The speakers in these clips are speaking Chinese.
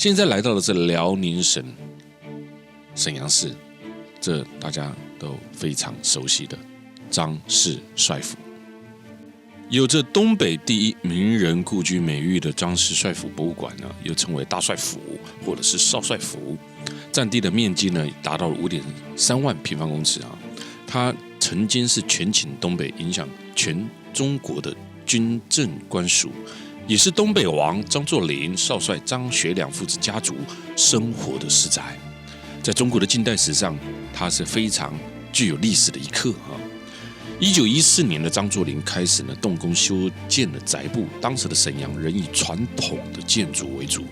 现在来到的是辽宁省沈阳市，这大家都非常熟悉的张氏帅府。有着东北第一名人故居美誉的张氏帅府博物馆呢，又称为大帅府或者是少帅府，占地的面积呢达到了5.3万平方公尺啊。它曾经是全倾东北、影响全中国的军政官署，也是东北王张作霖、少帅张学良父子家族生活的市宅。在中国的近代史上，它是非常具有历史的一刻啊。1914年的张作霖开始呢动工修建了宅部，当时的沈阳仍以传统的建筑为主，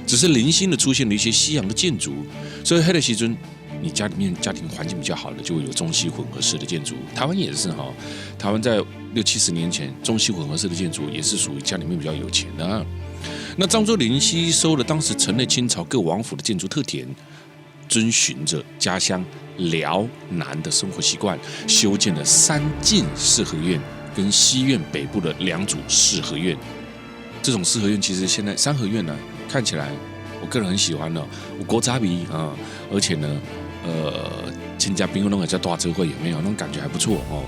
只是零星的出现了一些西洋的建筑，所以那个时候你家里面家庭环境比较好的，就会有中西混合式的建筑。台湾也是哈，台湾在60-70年前，中西混合式的建筑也是属于家里面比较有钱的啊。那张作霖吸收了当时城内清朝各王府的建筑特点，遵循着家乡辽南的生活习惯，修建了三进四合院跟西院北部的2组四合院。这种四合院其实现在三合院呢，看起来我个人很喜欢的，有古早味啊，而且呢，亲家朋友那个叫大车会有没有那种感觉还不错哦。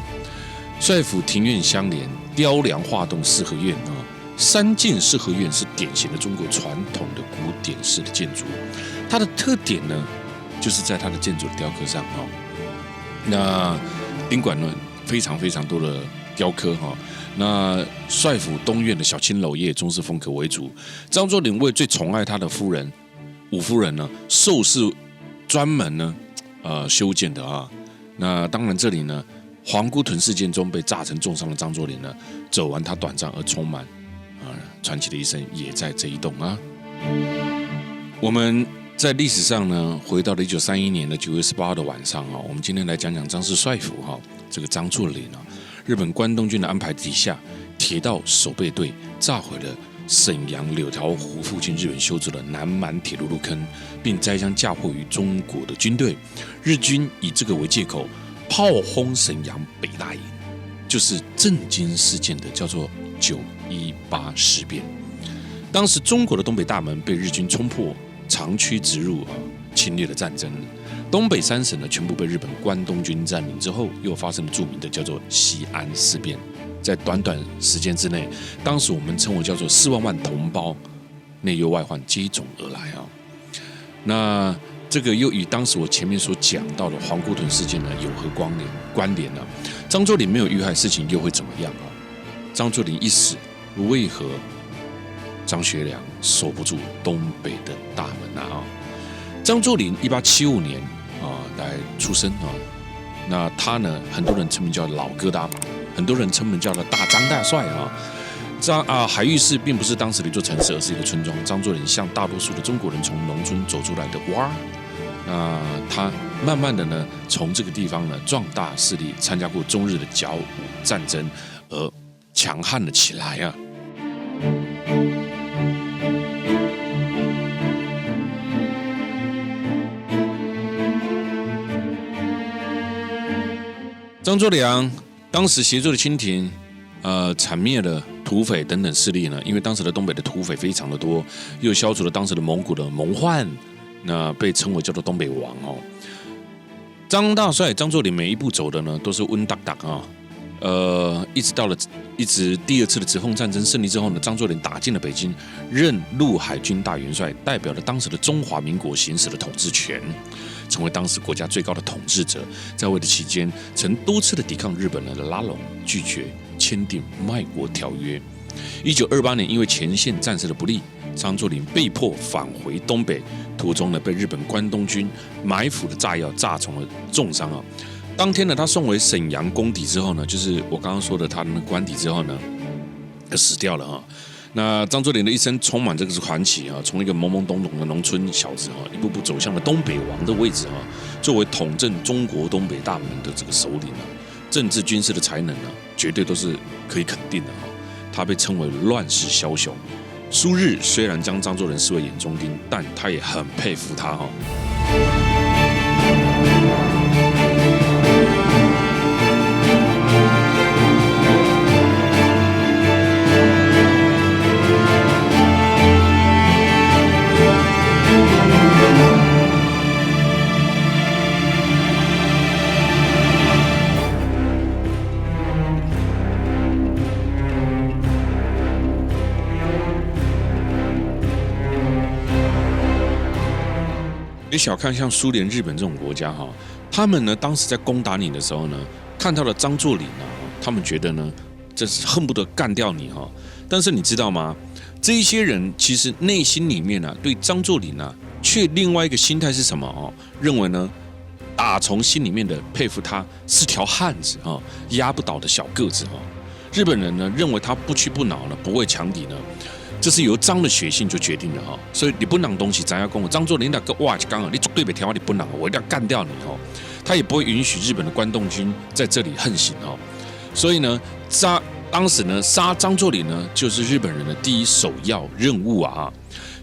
帅府庭院相连，雕梁画栋四合院啊，三进四合院是典型的中国传统的古典式的建筑，它的特点呢，就是在它的建筑的雕刻上哈。那宾馆呢，非常非常多的雕刻哈。那帅府东院的小青楼也以中式风格为主。张作霖为最宠爱他的夫人武夫人呢，寿是专门呢修建的啊。那当然这里呢，皇姑屯事件中被炸成重伤的张作霖呢，走完他短暂而充满传奇的一生，也在这一栋啊。我们在历史上呢，回到了1931年的9月18号的晚上啊，我们今天来讲讲张氏帅府哈，这个张作霖啊，日本关东军的安排底下，铁道守备队炸毁了沈阳柳条湖附近日本修筑的南满铁路入坑，并栽赃嫁祸于中国的军队。日军以这个为借口，炮轰沈阳北大营，就是震惊事件的叫做918事变。当时中国的东北大门被日军冲破，长驱直入侵略的战争。东北3省呢，全部被日本关东军占领之后，又发生了著名的叫做西安事变。在短短时间之内，当时我们称为叫做4万同胞内忧外患接踵而来啊。那这个又与当时我前面所讲到的皇姑屯事件呢有何关联呢？张作霖没有遇害，事情又会怎么样啊？张作霖一死，为何张学良守不住东北的大门啊？张作霖1875年来出生啊，那他呢，很多人称名叫老疙瘩，很多人称名叫大张大帅啊。海域市并不是当时的一座城市，而是一个村庄。张作霖像大多数的中国人从农村走出来的娃，那他慢慢的呢，从这个地方呢壮大势力，参加过中日的甲午战争，而强悍了起来啊。张作良当时协助了清廷，铲灭了土匪等等势力呢。因为当时的东北的土匪非常的多，又消除了当时的蒙古的蒙患，那被称为叫做东北王哦。张大帅张作霖每一步走的呢，都是稳当当啊。一直第2次的直奉战争胜利之后呢，张作霖打进了北京，任陆海军大元帅，代表了当时的中华民国行使了统治权，成为当时国家最高的统治者。在位的期间，曾多次的抵抗日本人的拉拢，拒绝签订卖国条约。1928年，因为前线战事的不利，张作霖被迫返回东北，途中呢被日本关东军埋伏的炸药炸成了重伤啊。当天呢，他送回沈阳官邸之后呢，就是我刚刚说的他的官邸之后呢，死掉了啊。那张作霖的一生充满这个传奇啊，从一个懵懵懂懂的农村小子一步步走向了东北王的位置啊。作为统镇中国东北大门的这个首领政治军事的才能绝对都是可以肯定的他被称为乱世枭雄。苏日虽然将张作霖视为眼中钉，但他也很佩服他别小看像苏联、日本这种国家哈，他们呢当时在攻打你的时候呢，看到了张作霖啊，他们觉得呢，这是恨不得干掉你哈。但是你知道吗？这一些人其实内心里面啊，对张作霖啊，却另外一个心态是什么哦？认为呢，打从心里面的佩服他是条汉子啊，压不倒的小个子哈。日本人呢认为他不屈不挠呢，不畏强敌呢，这是由张的血性就决定的哈。所以你不能东西，咱要跟我张作霖那个哇，刚好你绝对别挑你不能，我一定要干掉你哦。他也不会允许日本的关东军在这里横行哦。所以呢，当时呢，杀张作霖呢，就是日本人的第一首要任务啊。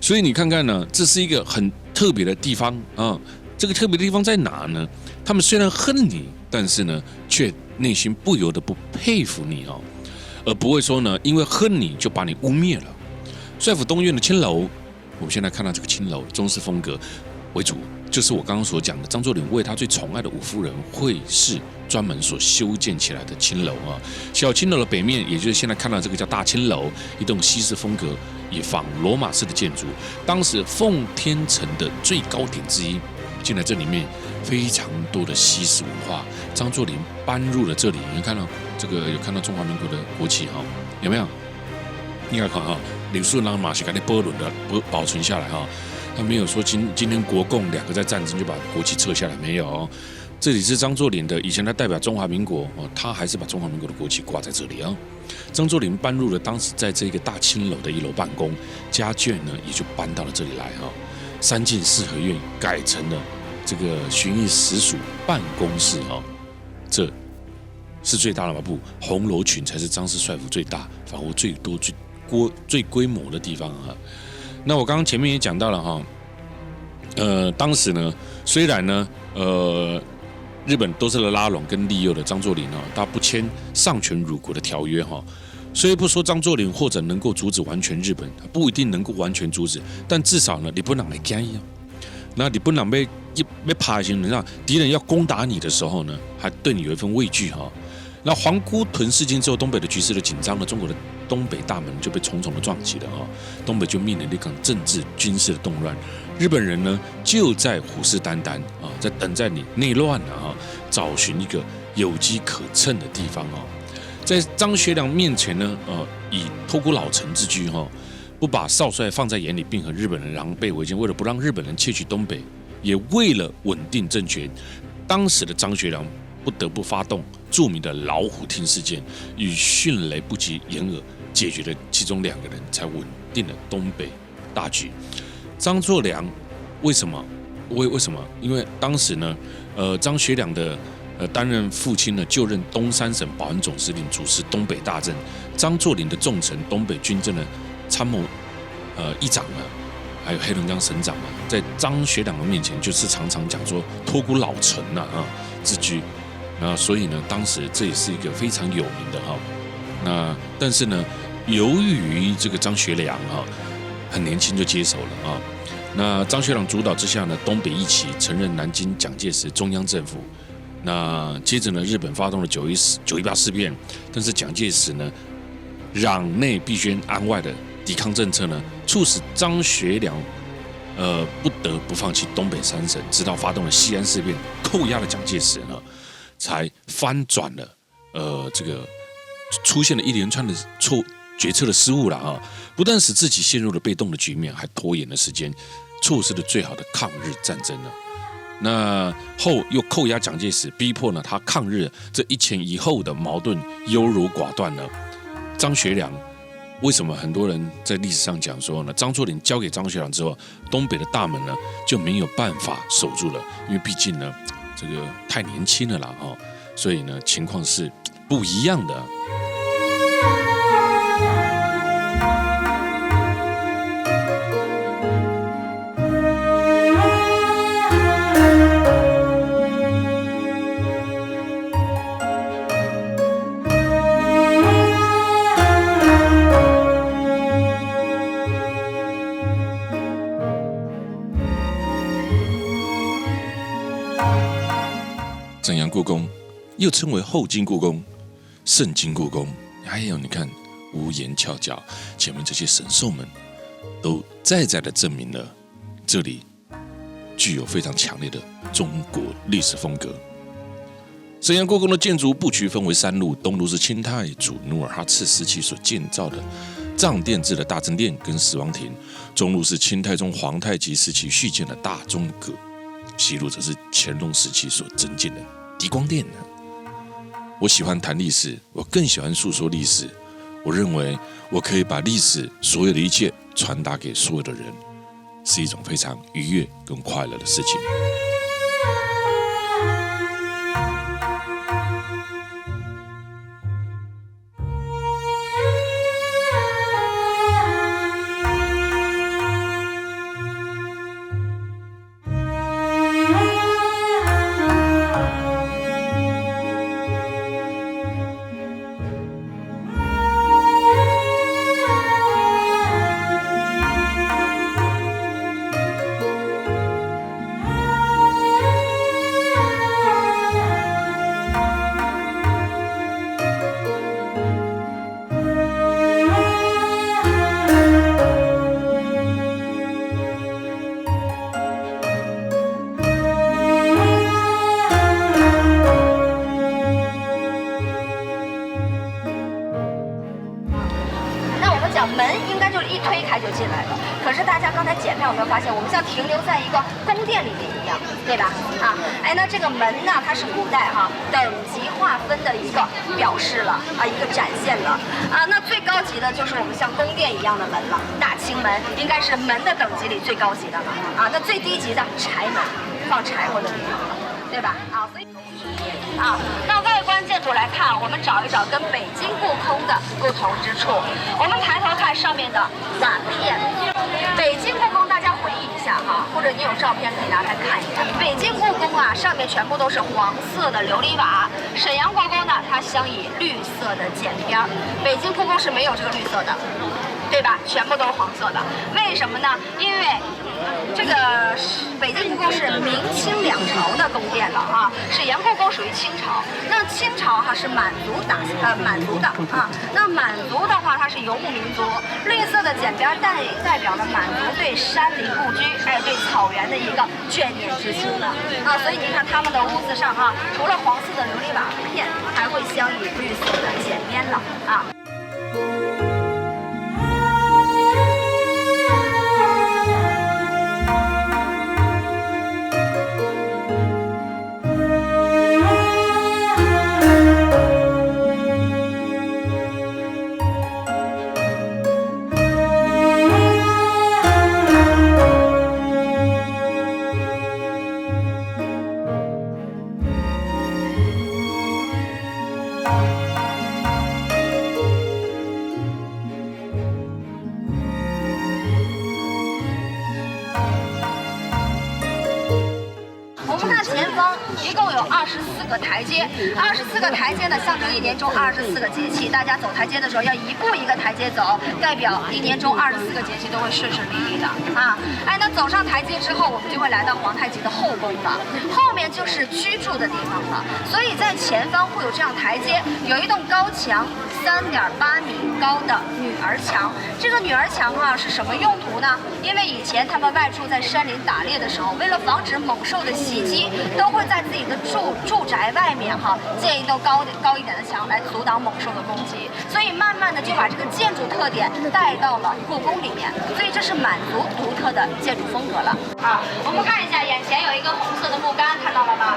所以你看看呢，这是一个很特别的地方啊。这个特别的地方在哪呢？他们虽然恨你，但是呢，却内心不由得不佩服你哦，而不会说呢，因为恨你就把你污蔑了。帅府东院的青楼，我们现在看到这个青楼中式风格为主，就是我刚刚所讲的张作霖为他最宠爱的五夫人惠氏专门所修建起来的青楼啊。小青楼的北面，也就是现在看到这个叫大青楼，一栋西式风格也仿罗马式的建筑，当时奉天城的最高点之一。进来这里面非常多的西式文化，张作霖搬入了这里。你看到这个有看到中华民国的国旗哈？有没有？应该看哈，柳树让马西卡的波伦的保存下来哈。他没有说今天国共两个在战争就把国旗撤下来，没有。这里是张作霖的，以前他代表中华民国哦，他还是把中华民国的国旗挂在这里啊。张作霖搬入了当时在这个大青楼的1楼办公，家眷呢也就搬到了这里来哈。3进4合院改成了这个巡议使署办公室哈，这是最大的吗？不，红楼群才是张氏帅府最大、房屋最多、最规模的地方哈。那我刚刚前面也讲到了哈，当时呢，虽然呢，日本都是拉拢跟利诱的张作霖啊，他不签丧权辱国的条约哈。虽不说张作霖或者能够阻止完全日本，不一定能够完全阻止，但至少呢，你不能来干预。那你不能被爬行，让敌人要攻打你的时候呢，还对你有一份畏惧哈。那皇姑屯事件之后，东北的局势的紧张了，中国的东北大门就被重重的撞击了哈。东北就面临了一场政治军事的动乱，日本人呢就在虎视眈眈啊，在等在你内乱了哈，找寻一个有机可乘的地方啊。在张学良面前呢，以托孤老臣之居哈，不把少帅放在眼里，并和日本人狼狈为奸。为了不让日本人窃取东北，也为了稳定政权，当时的张学良不得不发动著名的老虎厅事件，以迅雷不及掩耳解决了其中2个人，才稳定了东北大局。张作良为什么？为什么？因为当时呢，张学良的。担任父亲呢，就任东三省保安总司令，主持东北大政。张作霖的重臣，东北军政的参谋议长呢，还有黑龙江省长呢，在张学良的面前，就是常常讲说托孤老臣之居。那所以呢，当时这也是一个非常有名的哈。那但是呢，由于这个张学良很年轻就接手了啊。那张学良主导之下呢，东北一起承认南京蒋介石中央政府。那接着呢，日本发动了918事变，但是蒋介石呢，攘内必宣安外的抵抗政策呢，促使张学良不得不放弃东北3省，直到发动了西安事变，扣押了蒋介石呢，才翻转了这个出现了一连串的决策的失误了啊！不但使自己陷入了被动的局面，还拖延了时间，错失了最好的抗日战争了。那后又扣押蒋介石，逼迫呢他抗日，这一前一后的矛盾优柔寡断呢。张学良为什么很多人在历史上讲说呢？张作霖交给张学良之后，东北的大门呢就没有办法守住了，因为毕竟呢这个太年轻了啦所以呢情况是不一样的。沈阳故宫又称为后金故宫、盛京故宫，还有你看屋檐翘角，前面这些神兽们都在的证明了这里具有非常强烈的中国历史风格。沈阳故宫的建筑布局分为3路，东路是清太祖努尔哈赤时期所建造的藏殿制的大正殿跟十王亭，中路是清太宗皇太极时期续建的大钟阁，西路则是乾隆时期所增建的迪光殿。我喜欢谈历史，我更喜欢诉说历史。我认为我可以把历史所有的一切传达给所有的人，是一种非常愉悦跟快乐的事情。门应该就是一推开就进来了。可是大家刚才检票有没有发现，我们像停留在一个宫殿里面一样，对吧？那这个门呢，它是古代等级划分的一个表示了一个展现了那最高级的就是我们像宫殿一样的门了，大清门应该是门的等级里最高级的了那最低级的柴门，放柴火的地方了，对吧？所以那外观建筑来看，我们找一找跟北京故宫的不同之处。我们抬头看上面的瓦片，北京故宫大家回忆一下或者你有照片可以拿来看一看。北京故宫上面全部都是黄色的琉璃瓦，沈阳故宫呢，它镶以绿色的剪边，北京故宫是没有这个绿色的，对吧？全部都是黄色的。为什么呢？因为这个北京故宫是明清两朝的宫殿了沈阳故宫属于清朝。那清朝是满族的那满族的话，它是游牧民族，绿色的剪边代表了满族对山林故居对草原的一个眷念之情的所以你看他们的屋子上除了黄色的琉璃瓦片，还会镶以绿色的剪边了前方一共有24个台阶，24个台阶呢，象征一年中24个节气。大家走台阶的时候要一步一个台阶走，代表一年中24个节气都会顺顺利利的那走上台阶之后，我们就会来到皇太极的后宫了，后面就是居住的地方了。所以在前方会有这样台阶，有一栋高墙，3.8米高的女儿墙。这个女儿墙是什么用途呢？因为以前他们外出在山林打猎的时候，为了防止猛兽的袭击，都会在自己的住宅外面建一栋高一点的墙来阻挡猛兽的攻击，所以慢慢的就把这个建筑特点带到了故宫里面，所以这是满族独特的建筑风格了我们看一下，眼前有一根红色的木杆，看到了吗？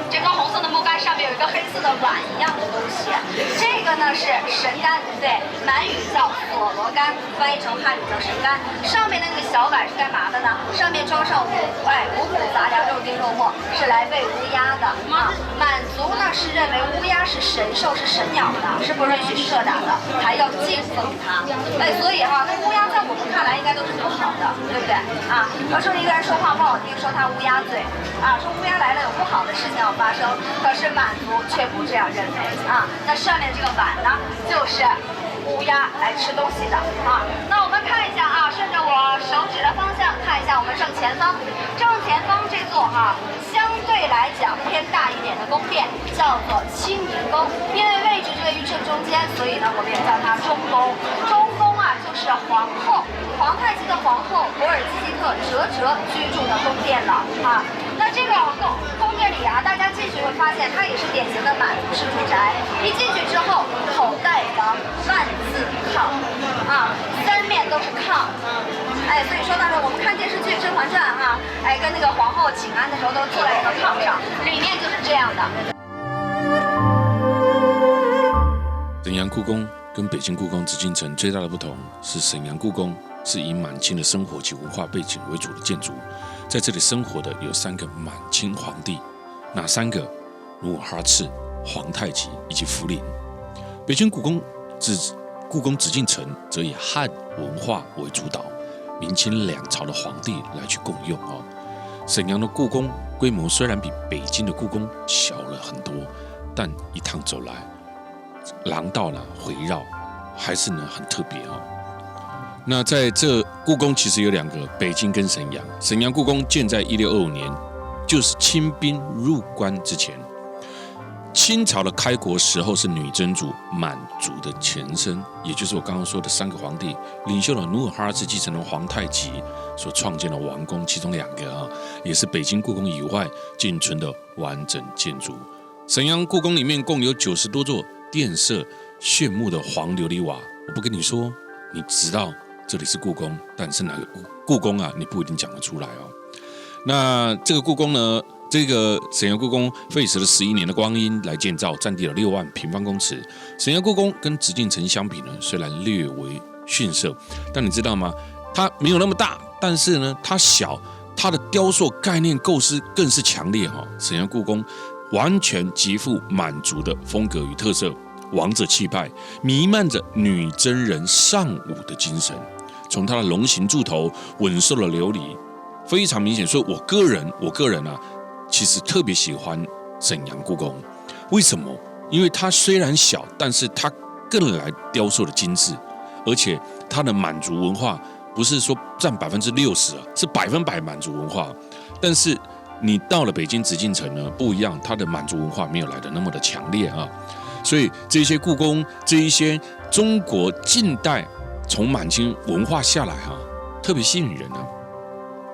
这根红色的木杆上面有一个黑色的碗一样的东西，这个呢是神杆，对，满语叫索罗杆，翻译成汉语叫神杆。上面的那个小碗是干嘛的呢？上面装上五谷杂粮、肉丁肉末，是来喂乌鸦的满族呢是认为乌鸦是神兽，是神鸟的，是不允许射打的，还要敬奉它。所以那乌鸦在我们看来应该都是不好的，对不对有时候一个人说话不好听，说他乌鸦嘴说乌鸦来了有不好的事情要发生，可是满族却不这样认为那上面这个碗呢，就是乌鸦来吃东西的那我们看一下顺着我手指的方向看一下我们正前方这座相对来讲偏大一点的宫殿叫做清宁宫，因为位置位于正中间，所以呢我们也叫它中宫。中宫就是皇后，皇太极的皇后博尔济吉特个哲居住的宫殿了啊。那这个宫殿里啊，大家进去会发现，它也是典型的满族式住宅。一进去之后，口袋房，万字炕啊，三面都是炕。哎，所以说当时我们看电视剧《甄嬛传》哈，哎，跟那个皇后请安的时候都坐在一个炕上，里面就是这样的。沈阳故宫跟北京故宫紫禁城最大的不同是，沈阳故宫是以满清的生活及文化背景为主的建筑，在这里生活的有3个满清皇帝，哪3个？努尔哈赤、皇太极以及福临。北京故宫紫禁城则以汉文化为主导，明清2朝的皇帝来去共用哦。沈阳的故宫规模虽然比北京的故宫小了很多，但一趟走来，廊道呢回绕，还是呢很特别哦。那在这故宫其实有2个，北京跟沈阳。沈阳故宫建在1625年，就是清兵入关之前。清朝的开国时候是女真族满族的前身，也就是我刚刚说的3个皇帝领袖的努尔哈赤继承了皇太极所创建的王宫，其中2个啊，也是北京故宫以外仅存的完整建筑。沈阳故宫里面共有90多座殿色炫目的黄琉璃瓦。我不跟你说，你知道这里是故宫，但是哪个故宫啊，你不一定讲得出来哦。那这个故宫呢？这个沈阳故宫费时了11年的光阴来建造，占地了6万平方公尺。沈阳故宫跟紫禁城相比呢，虽然略为逊色，但你知道吗？它没有那么大，但是呢，它小，它的雕塑概念构思更是强烈哈。沈阳故宫完全极富满族的风格与特色，王者气派，弥漫着女真人尚武的精神。从它的龙形柱头、稳瘦的琉璃，非常明显。所以我个人啊，其实特别喜欢沈阳故宫。为什么？因为它虽然小，但是它更来雕塑的精致，而且它的满族文化不是说占60%啊，是100%满族文化。但是你到了北京紫禁城呢，不一样，它的满族文化没有来的那么的强烈啊。所以这些故宫，这一些中国近代从满清文化下来哈，特别吸引人啊。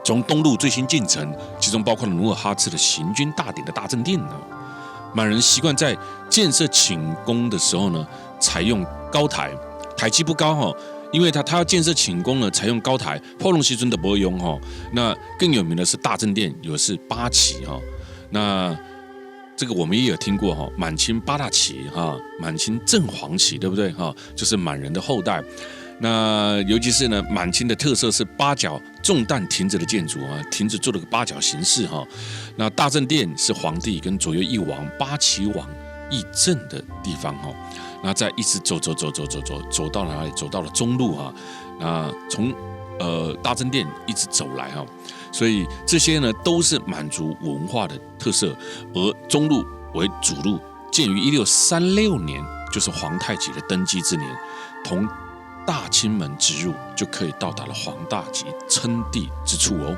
从东路最新进程，其中包括了努尔哈赤的行军大典的大正殿呢，满人习惯在建设寝宫的时候呢，采用高台，台基不高哈，因为他要建设寝宫呢，采用高台，破龙西尊的不会用哈。那更有名的是大正殿，有的是8旗哈。那这个我们也有听过哈，满清8大旗哈，满清正黄旗，对不对哈？就是满人的后代。那尤其是呢，满清的特色是8角重担亭子的建筑啊，亭子做了个8角形式哈。那大正殿是皇帝跟左右翼王8旗王议政的地方哈。那再一直走到哪里？走到了中路哈。那从大正殿一直走来哈，所以这些呢都是满族文化的特色。而中路为主路，建于1636年，就是皇太极的登基之年，同大清门直入，就可以到达了皇太极称帝之处哦。